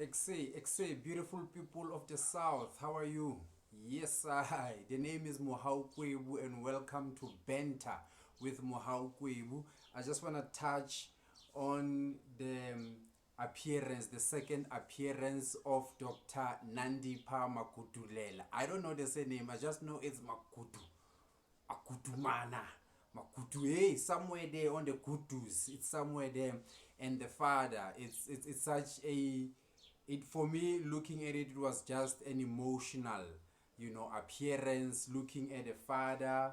Beautiful people of the South, how are you? Yes, the name is Mohau and welcome to Benta with Mohau. I just want to touch on the appearance, the second appearance of Dr. Nandipha Makutulela. I don't know the surname, I just know it's Makutu. Akutumana. Makutu, hey, somewhere there on the Kutus, it's somewhere there. And the father, it's such a, it for me looking at it, it was just an emotional, appearance, looking at a father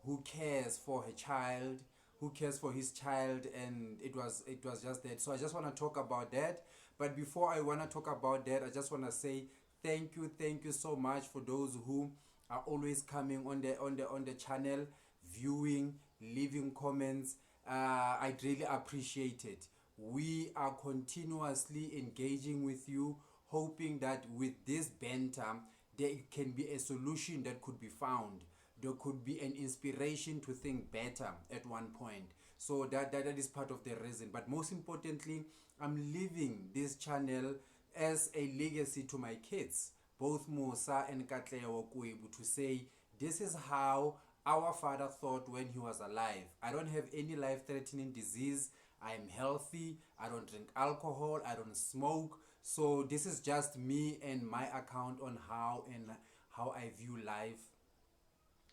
who cares for her child, who cares for his child, and it was just that. So I just want to talk about that. But before I want to talk about that, I just want to say thank you so much for those who are always coming on the channel, viewing, leaving comments. I really appreciate it. We are continuously engaging with you, hoping that with this banter there can be a solution that could be found. There could be an inspiration to think better at one point. So that is part of the reason. But most importantly, I'm leaving this channel as a legacy to my kids, both Musa and Katleo Kwebu, to say this is how our father thought when he was alive. I don't have any life-threatening disease. I'm healthy. I don't drink alcohol. I don't smoke. So this is just me and my account on how I view life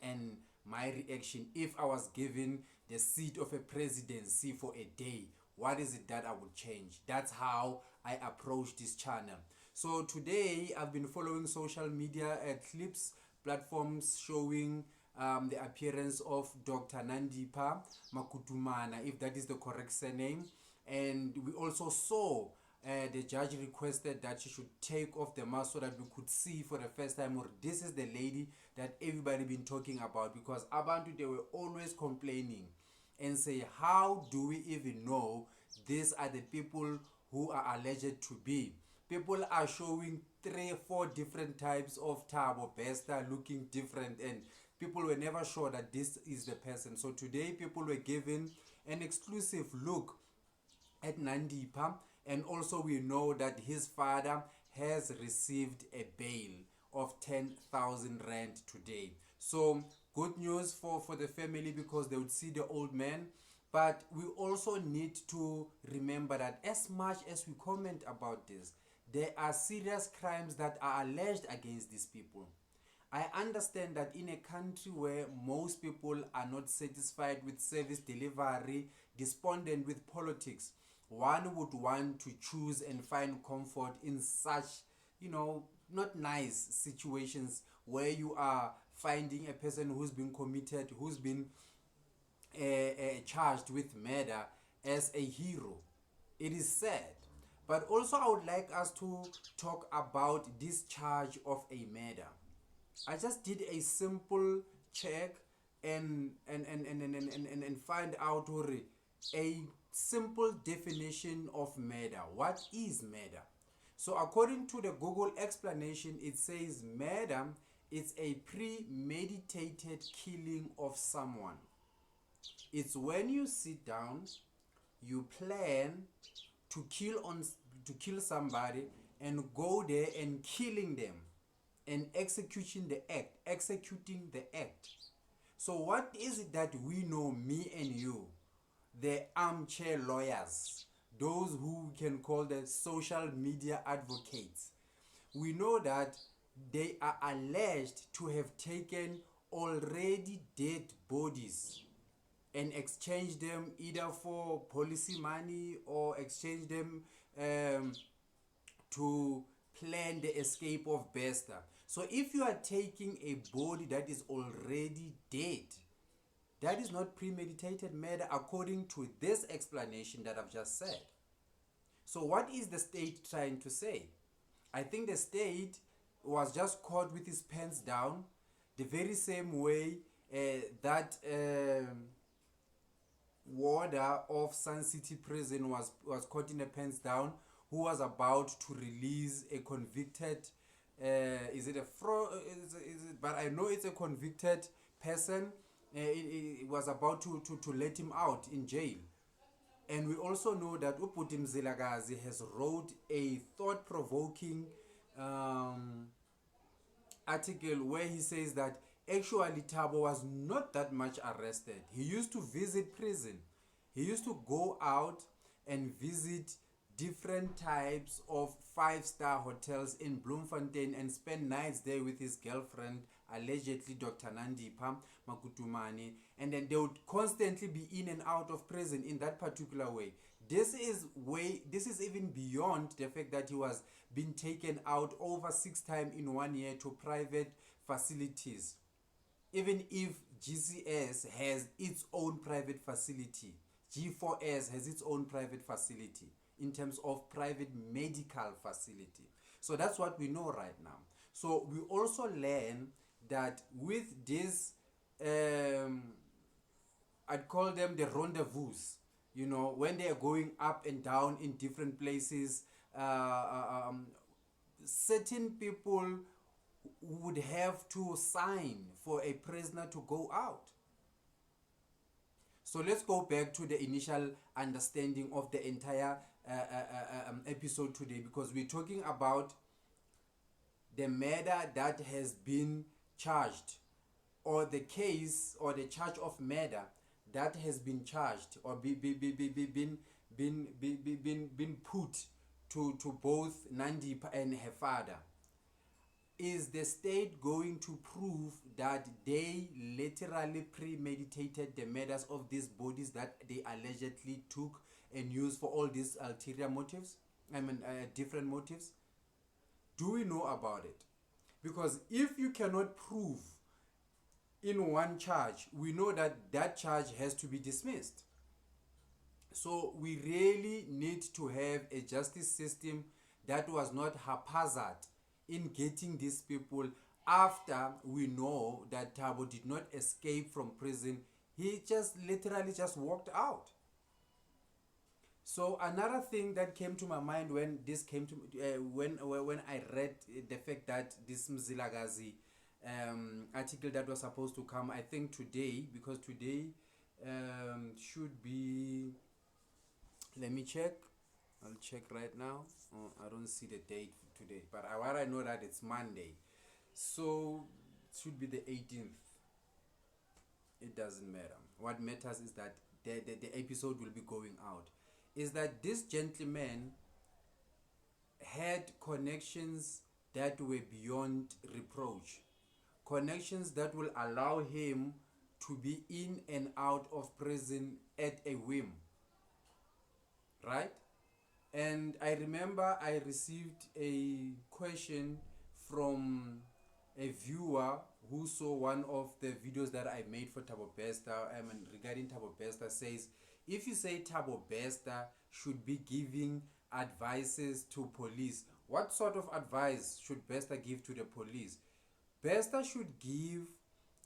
and my reaction if I was given the seat of a presidency for a day. What is it that I would change? That's how I approach this channel. So today I've been following social media clips, platforms showing the appearance of Dr. Nandipha Makutumana, if that is the correct surname. And we also saw the judge requested that she should take off the mask so that we could see for the first time, or this is the lady that everybody been talking about, because abantu, they were always complaining and say, how do we even know these are the people who are alleged to be? People are showing 3 or 4 different types of Tabo Besta looking different, and people were never sure that this is the person. So today people were given an exclusive look at Nandipha, and also we know that his father has received a bail of 10,000 rand today. So good news for the family, because they would see the old man. But we also need to remember that as much as we comment about this, there are serious crimes that are alleged against these people. I understand that in a country where most people are not satisfied with service delivery, despondent with politics, one would want to choose and find comfort in such, not nice situations where you are finding a person who's been committed, who's been charged with murder as a hero. It is sad. But also I would like us to talk about this charge of a murder. I just did a simple check and find out a simple definition of murder. What is murder? So according to the Google explanation, it says murder is a premeditated killing of someone. It's when you sit down, you plan to kill somebody and go there and killing them and executing the act. So what is it that we know, me and you, the armchair lawyers, those who can call the social media advocates? We know that they are alleged to have taken already dead bodies and exchange them either for policy money or exchange them to plan the escape of Besta. So if you are taking a body that is already dead, that is not premeditated murder according to this explanation that I've just said. So what is the state trying to say? I think the state was just caught with his pants down, the very same way that warder of Sun City Prison was caught in a pants down, who was about to release a convicted, but I know it's a convicted person. It was about to let him out in jail. And we also know that Uputi Mzilagazi has wrote a thought-provoking article where he says that actually Thabo was not that much arrested. He used to visit prison. He used to go out and visit different types of five-star hotels in Bloemfontein and spend nights there with his girlfriend, allegedly Dr. Nandipha Makutumani, and then they would constantly be in and out of prison in that particular way. This is even beyond the fact that he was being taken out over 6 times in 1 year to private facilities. Even if GCS has its own private facility, G4S has its own private facility in terms of private medical facility. So that's what we know right now. So we also learn that with this, I'd call them the rendezvous, you know, when they are going up and down in different places, certain people would have to sign for a prisoner to go out. So let's go back to the initial understanding of the entire episode today, because we're talking about the murder that has been charged, or the case or the charge of murder that has been charged or been put to both Nandipha and her father. Is the state going to prove that they literally premeditated the murders of these bodies that they allegedly took and used for all these ulterior motives? Different motives? Do we know about it? Because if you cannot prove in one charge, we know that that charge has to be dismissed. So we really need to have a justice system that was not haphazard in getting these people after we know that Thabo did not escape from prison. He just literally just walked out. So another thing that came to my mind when this came to when I read the fact that this Mzilagazi article that was supposed to come, I think today, because today should be, let me check, I'll check right now. I don't see the date today, but what I know that it's Monday, so it should be the 18th. It doesn't matter. What matters is that the episode will be going out. Is that this gentleman had connections that were beyond reproach, connections that will allow him to be in and out of prison at a whim, right? And I remember I received a question from a viewer who saw one of the videos that I made for Thabo Bester, regarding Thabo Bester, says, if you say Thabo Bester should be giving advices to police, what sort of advice should Bester give to the police? Bester should give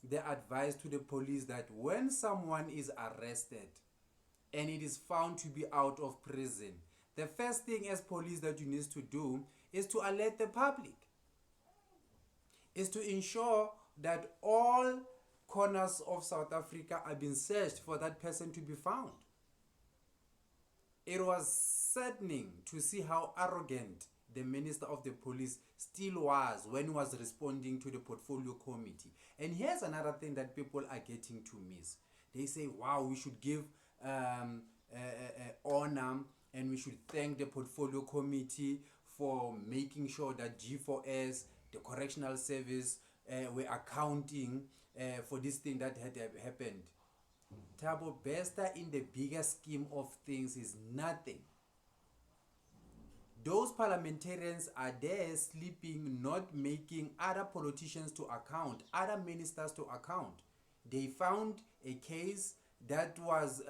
the advice to the police that when someone is arrested and it is found to be out of prison, the first thing as police that you need to do is to alert the public, is to ensure that all corners of South Africa are being searched for that person to be found. It was saddening to see how arrogant the Minister of the Police still was when he was responding to the portfolio committee. And here's another thing that people are getting to miss. They say, wow, we should give honor and we should thank the portfolio committee for making sure that G4S, the correctional service, were accounting for this thing that had happened. Thabo Bester in the bigger scheme of things is nothing. Those parliamentarians are there sleeping, not making other politicians to account, other ministers to account. They found a case that was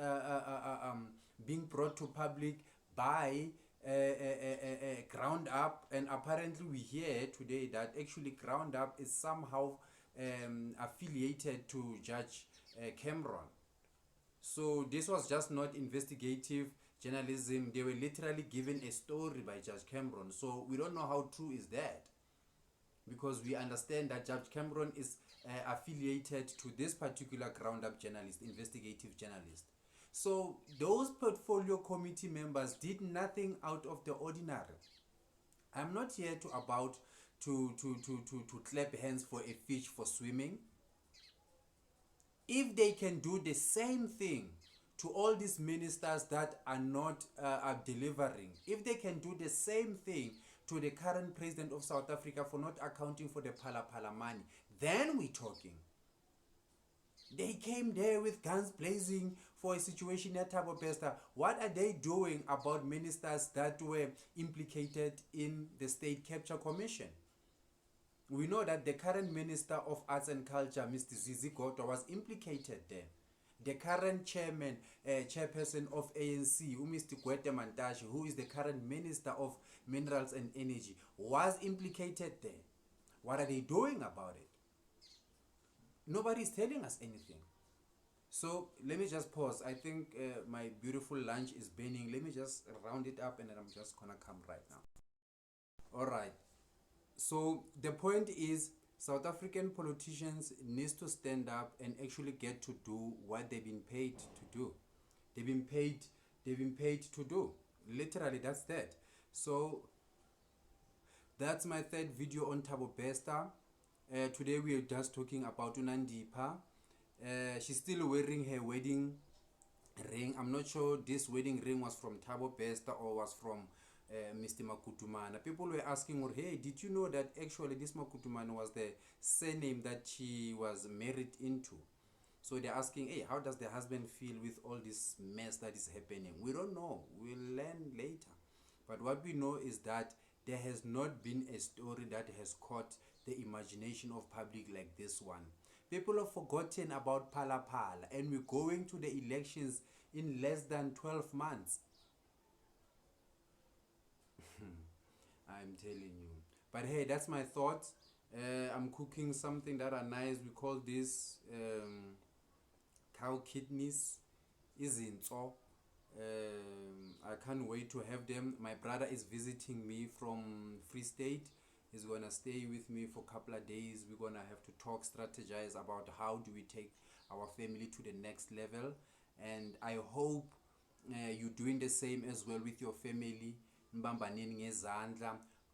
being brought to public by Ground Up, and apparently we hear today that actually Ground Up is somehow affiliated to Judge Cameron. So this was just not investigative journalism. They were literally given a story by Judge Cameron. So we don't know how true is that, because we understand that Judge Cameron is affiliated to this particular Ground Up journalist, investigative journalist. So those portfolio committee members did nothing out of the ordinary. I'm not here to about to clap hands for a fish for swimming. If they can do the same thing to all these ministers that are not are delivering, if they can do the same thing to the current president of South Africa for not accounting for the phala money, then we're talking. They came there with guns blazing for a situation at Thabo Bester. What are they doing about ministers that were implicated in the State Capture Commission? We know that the current Minister of Arts and Culture, Mr. Zizi Godwa, was implicated there. The current chairperson of ANC, Mr. Gwete Mantashe, who is the current Minister of Minerals and Energy, was implicated there. What are they doing about it? Nobody is telling us anything. So let me just pause. I think my beautiful lunch is burning. Let me just round it up and then I'm just gonna come right now. All right. So the point is, South African politicians needs to stand up and actually get to do what they've been paid to do. They've been paid to do. Literally, that's that. So that's my third video on Thabo Bester. Today we are just talking about Nandipha. She's still wearing her wedding ring. I'm not sure this wedding ring was from Thabo Bester or was from Mr. Makutumana. People were asking her, hey, did you know that actually this Makutumana was the surname that she was married into? So they're asking, hey, how does the husband feel with all this mess that is happening? We don't know. We'll learn later. But what we know is that there has not been a story that has caught the imagination of public like this one. People have forgotten about Phala and we're going to the elections in less than 12 months. I'm telling you. But hey, that's my thoughts. I'm cooking something that are nice. We call this cow kidneys. Izinso. I can't wait to have them. My brother is visiting me from Free State. He's gonna stay with me for a couple of days. We're gonna have to talk, strategize about how do we take our family to the next level. And I hope you're doing the same as well with your family.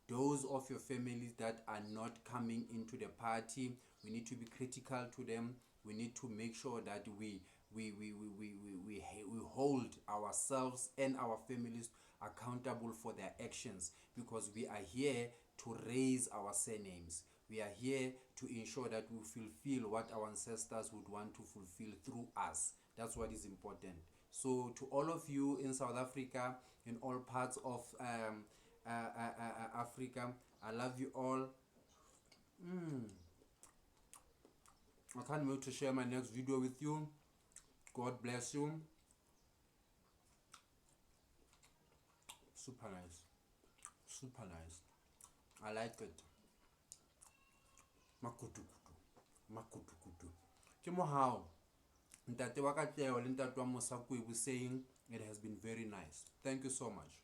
Those of your families that are not coming into the party, we need to be critical to them. We need to make sure that we hold ourselves and our families accountable for their actions, because we are here to raise our surnames. We are here to ensure that we fulfill what our ancestors would want to fulfill through us. That's what is important. So to all of you in South Africa, in all parts of Africa, I love you all. I can't wait to share my next video with you. God bless you. Super nice. Super nice. I like it. Makutukutu. Makutukutu. Kimo how? Ntate wa Katleho le ntate wa Mosakwebo saying it has been very nice. Thank you so much.